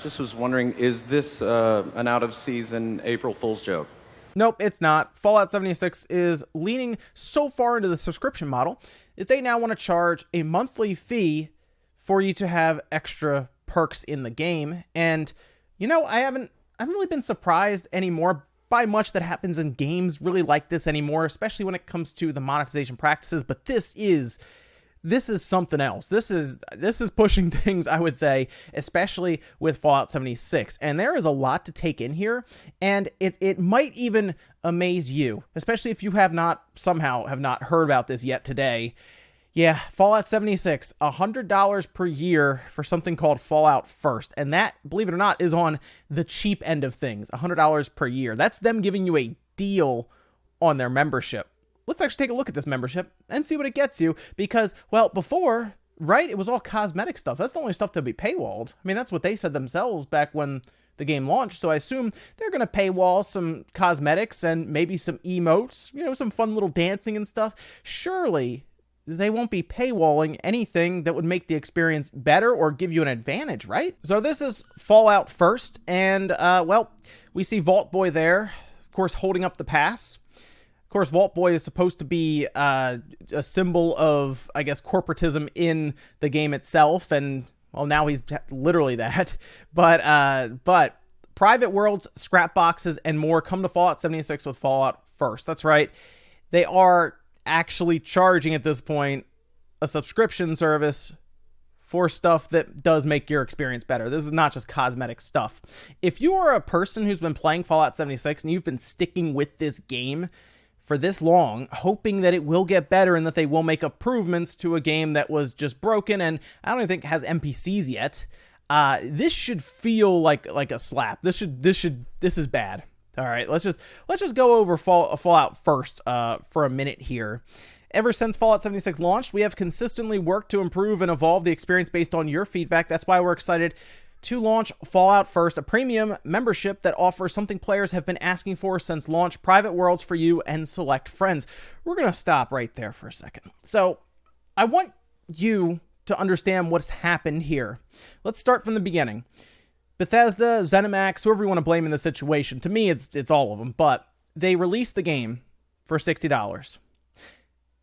Just was wondering, is this an out-of-season April Fool's joke? Nope, it's not. Fallout 76 is leaning so far into the subscription model that they now want to charge a monthly fee for you to have extra perks in the game. And I haven't really been surprised anymore by much that happens in games really like this anymore, especially when it comes to the monetization practices. But this is something else. This is pushing things, I would say, especially with Fallout 76. And there is a lot to take in here, and it might even amaze you, especially if you have not heard about this yet today. Yeah, Fallout 76, $100 per year for something called Fallout First. And that, believe it or not, is on the cheap end of things, $100 per year. That's them giving you a deal on their membership. Let's actually take a look at this membership and see what it gets you, because, well, before, right, it was all cosmetic stuff. That's the only stuff to be paywalled. I mean, that's what they said themselves back when the game launched, so I assume they're going to paywall some cosmetics and maybe some emotes, some fun little dancing and stuff. Surely they won't be paywalling anything that would make the experience better or give you an advantage, right? So this is Fallout First, and, well, we see Vault Boy there, of course, holding up the pass. Of course, Vault Boy is supposed to be a symbol of, I guess, corporatism in the game itself, and, well, now he's literally that. But private worlds, scrap boxes, and more come to Fallout 76 with Fallout First. That's right. They are actually charging at this point a subscription service for stuff that does make your experience better. This is not just cosmetic stuff. If you are a person who's been playing Fallout 76 and you've been sticking with this game for this long, hoping that it will get better and that they will make improvements to a game that was just broken and I don't even think has NPCs yet, this should feel like a slap. This is bad. All right, let's just go over Fallout First for a minute here. Ever since Fallout 76 launched, we have consistently worked to improve and evolve the experience based on your feedback. That's why we're excited to launch Fallout First, a premium membership that offers something players have been asking for since launch: private worlds for you and select friends. We're going to stop right there for a second. So I want you to understand what's happened here. Let's start from the beginning. Bethesda, ZeniMax, whoever you want to blame in this situation, to me it's all of them, but they released the game for $60.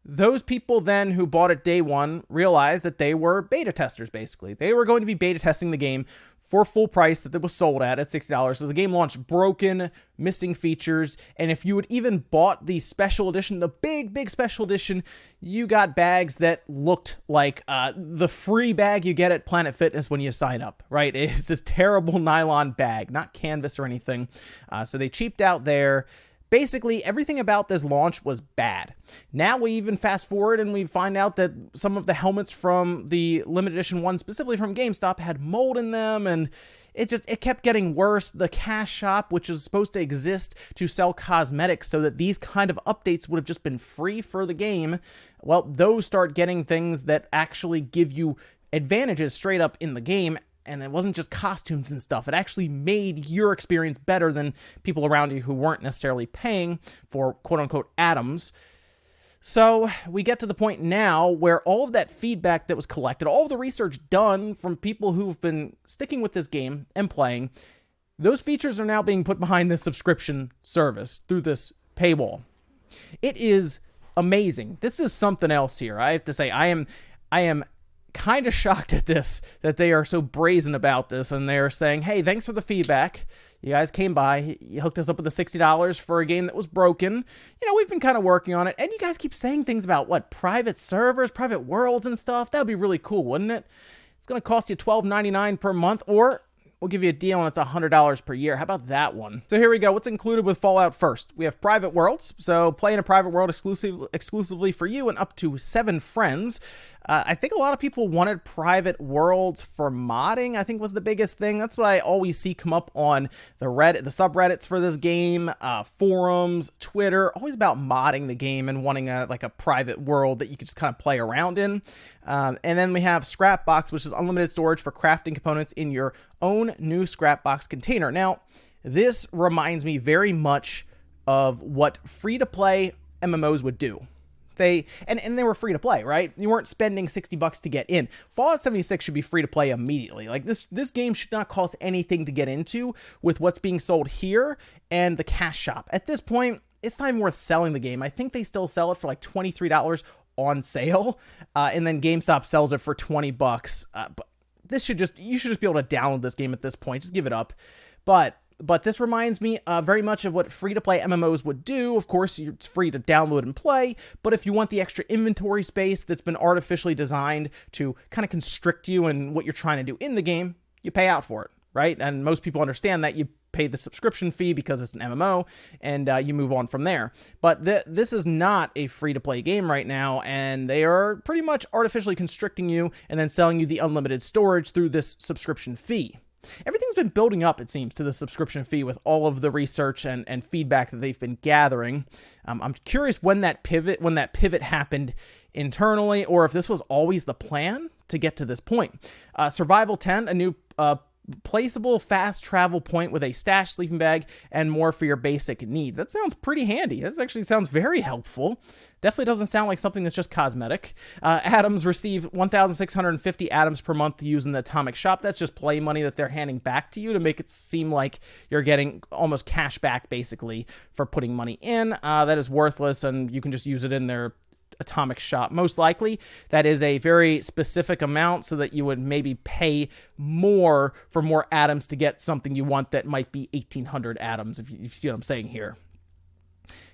Those people then who bought it day one realized that they were beta testers, basically. They were going to be beta testing the game for full price that it was sold at $60. So the game launched broken, missing features, and if you had even bought the special edition, the big special edition, you got bags that looked like the free bag you get at Planet Fitness when you sign up, right? It's this terrible nylon bag, not canvas or anything. So they cheaped out there. Basically, everything about this launch was bad. Now we even fast forward and we find out that some of the helmets from the limited edition one, specifically from GameStop, had mold in them, and it kept getting worse. The cash shop, which is supposed to exist to sell cosmetics so that these kind of updates would have just been free for the game, well, those start getting things that actually give you advantages straight up in the game. And it wasn't just costumes and stuff. It actually made your experience better than people around you who weren't necessarily paying for quote-unquote atoms. So we get to the point now where all of that feedback that was collected, all of the research done from people who've been sticking with this game and playing, those features are now being put behind this subscription service through this paywall. It is amazing. This is something else here. I have to say, I am kind of shocked at this, that they are so brazen about this, and they're saying, hey, thanks for the feedback. You guys came by, you hooked us up with the $60 for a game that was broken. We've been kind of working on it, and you guys keep saying things about, what, private servers, private worlds and stuff. That would be really cool, wouldn't it? It's going to cost you $12.99 per month, or we'll give you a deal and it's $100 per year. How about that one? So here we go. What's included with Fallout First? We have private worlds. So play in a private world exclusively for you and up to 7 friends. I think a lot of people wanted private worlds for modding, I think was the biggest thing. That's what I always see come up on the subreddits for this game, forums, Twitter, always about modding the game and wanting a private world that you could just kind of play around in. And then we have Scrapbox, which is unlimited storage for crafting components in your own new Scrapbox container. Now, this reminds me very much of what free-to-play MMOs would do. And they were free to play, right? You weren't spending $60 to get in. Fallout 76 should be free to play immediately. Like this game should not cost anything to get into with what's being sold here and the cash shop. At this point, it's not even worth selling the game. I think they still sell it for like $23 on sale, and then GameStop sells it for $20. But you should just be able to download this game at this point. Just give it up. But this reminds me very much of what free-to-play MMOs would do. Of course, it's free to download and play, but if you want the extra inventory space that's been artificially designed to kind of constrict you and what you're trying to do in the game, you pay out for it, right? And most people understand that. You pay the subscription fee because it's an MMO, and you move on from there. But this is not a free-to-play game right now, and they are pretty much artificially constricting you and then selling you the unlimited storage through this subscription fee. Everything's been building up, it seems, to the subscription fee with all of the research and feedback that they've been gathering. I'm curious when that pivot happened internally, or if this was always the plan to get to this point. Survival Tent, a new placeable fast travel point with a stash sleeping bag and more for your basic needs. That sounds pretty handy. That actually sounds very helpful. Definitely doesn't sound like something that's just cosmetic. Atoms receive 1,650 atoms per month to use in the atomic shop. That's just play money that they're handing back to you to make it seem like you're getting almost cash back, basically, for putting money in. That is worthless, and you can just use it in their atomic shop. Most likely that is a very specific amount so that you would maybe pay more for more atoms to get something you want that might be 1,800 atoms, if you see what I'm saying here.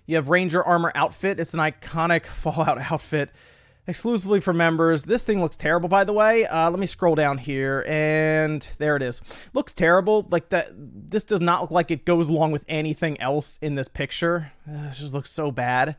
You have Ranger Armor Outfit. It's an iconic Fallout outfit exclusively for members. This thing looks terrible, by the way. Let me scroll down here, and there it is. Looks terrible. Like that. This does not look like it goes along with anything else in this picture. This just looks so bad.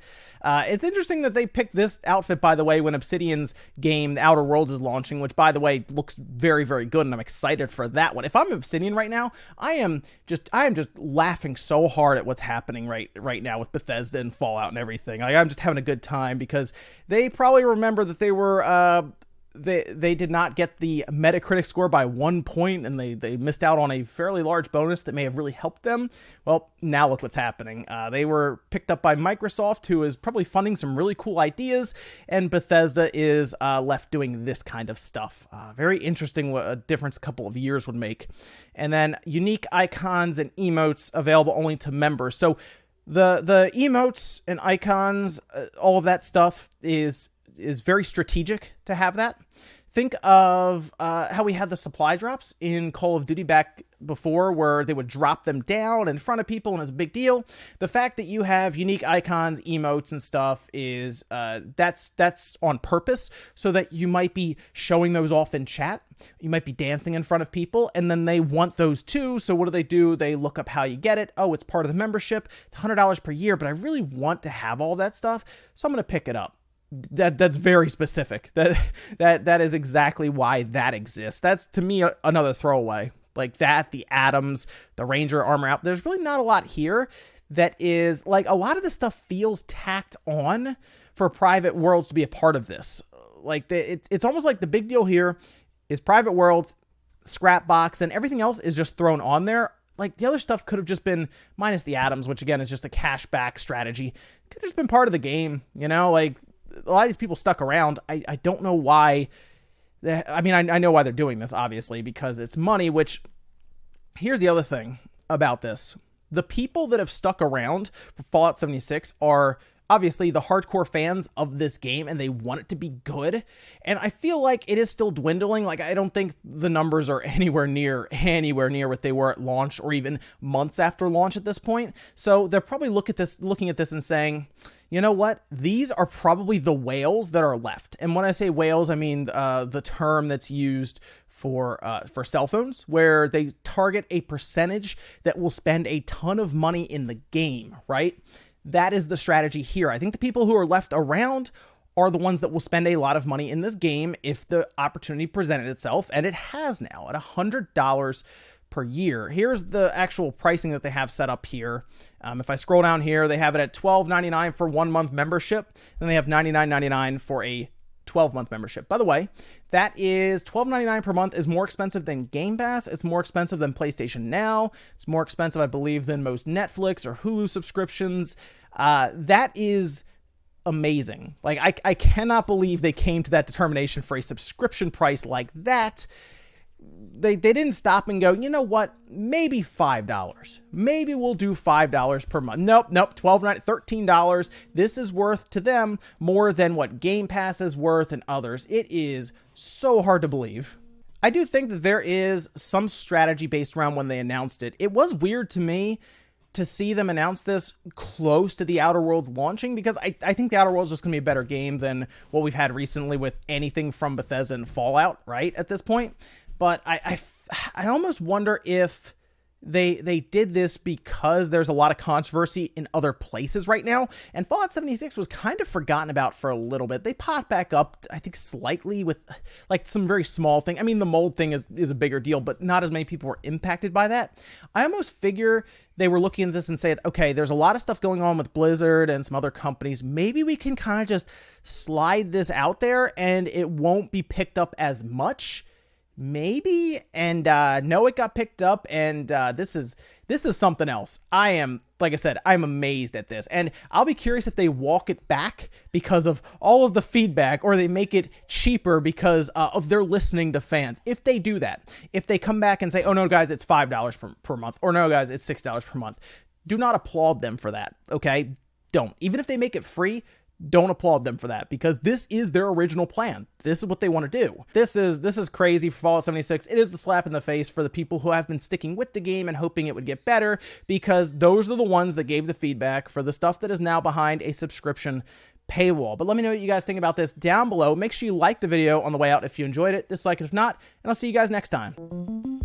It's interesting that they picked this outfit, by the way, when Obsidian's game, The Outer Worlds, is launching, which, by the way, looks very, very good, and I'm excited for that one. If I'm Obsidian right now, I am just laughing so hard at what's happening right now with Bethesda and Fallout and everything. Like, I'm just having a good time because they probably remember that they were they did not get the Metacritic score by 1 point, and they missed out on a fairly large bonus that may have really helped them. Well, now look what's happening. They were picked up by Microsoft, who is probably funding some really cool ideas, and Bethesda is left doing this kind of stuff. Very interesting what a difference a couple of years would make. And then unique icons and emotes available only to members. So the emotes and icons, all of that stuff is very strategic to have that. Think of how we had the supply drops in Call of Duty back before, where they would drop them down in front of people and it's a big deal. The fact that you have unique icons, emotes, and stuff is that's on purpose, so that you might be showing those off in chat. You might be dancing in front of people, and then they want those too. So what do? They look up how you get it. Oh, it's part of the membership. It's $100 per year, but I really want to have all that stuff, so I'm going to pick it up. That's very specific. That is exactly why that exists. That's, to me, another throwaway. Like that, the atoms, the Ranger Armor out. There's really not a lot here that is, like, a lot of this stuff feels tacked on for Private Worlds to be a part of this. Like, it's almost like the big deal here is Private Worlds, Scrapbox, and everything else is just thrown on there. Like, the other stuff could have just been, minus the atoms, which again is just a cashback strategy, could have just been part of the game, you know? Like, a lot of these people stuck around. I don't know why. I mean, I know why they're doing this, obviously, because it's money, which, here's the other thing about this. The people that have stuck around for Fallout 76 are obviously the hardcore fans of this game, and they want it to be good. And I feel like it is still dwindling. Like, I don't think the numbers are anywhere near what they were at launch, or even months after launch at this point. So they're probably looking at this and saying, you know what? These are probably the whales that are left. And when I say whales, I mean the term that's used for cell phones, where they target a percentage that will spend a ton of money in the game, right? That is the strategy here. I think the people who are left around are the ones that will spend a lot of money in this game if the opportunity presented itself, and it has now at $100 per year. Here's the actual pricing that they have set up here. If I scroll down here, they have it at $12.99 for 1 month membership, and they have $99.99 for a 12-month membership. By the way, that is $12.99 per month is more expensive than Game Pass. It's more expensive than PlayStation Now. It's more expensive, I believe, than most Netflix or Hulu subscriptions. That is amazing. Like, I cannot believe they came to that determination for a subscription price like that. They didn't stop and go, you know what, maybe $5. Maybe we'll do $5 per month. Nope, $12.99, $13. This is worth to them more than what Game Pass is worth and others. It is so hard to believe. I do think that there is some strategy based around when they announced it. It was weird to me to see them announce this close to the Outer Worlds launching, because I think the Outer Worlds is just going to be a better game than what we've had recently with anything from Bethesda and Fallout, right, at this point. But I almost wonder if they did this because there's a lot of controversy in other places right now, and Fallout 76 was kind of forgotten about for a little bit. They popped back up, I think, slightly with like some very small thing. I mean, the mold thing is a bigger deal, but not as many people were impacted by that. I almost figure they were looking at this and said, okay, there's a lot of stuff going on with Blizzard and some other companies. Maybe we can kind of just slide this out there and it won't be picked up as much. Maybe. And no, it got picked up, and this is something else. Like I said, I'm amazed at this, and I'll be curious if they walk it back because of all of the feedback, or they make it cheaper because of their listening to fans. If they do that, if they come back and say, oh no guys, it's $5 per month, or no guys, it's $6 per month, do not applaud them for that. Okay, don't. Even if they make it free, don't applaud them for that, because this is their original plan. This is what they want to do. This is crazy for Fallout 76. It is the slap in the face for the people who have been sticking with the game and hoping it would get better, because those are the ones that gave the feedback for the stuff that is now behind a subscription paywall. But let me know what you guys think about this down below. Make sure you like the video on the way out if you enjoyed it, dislike it if not, and I'll see you guys next time.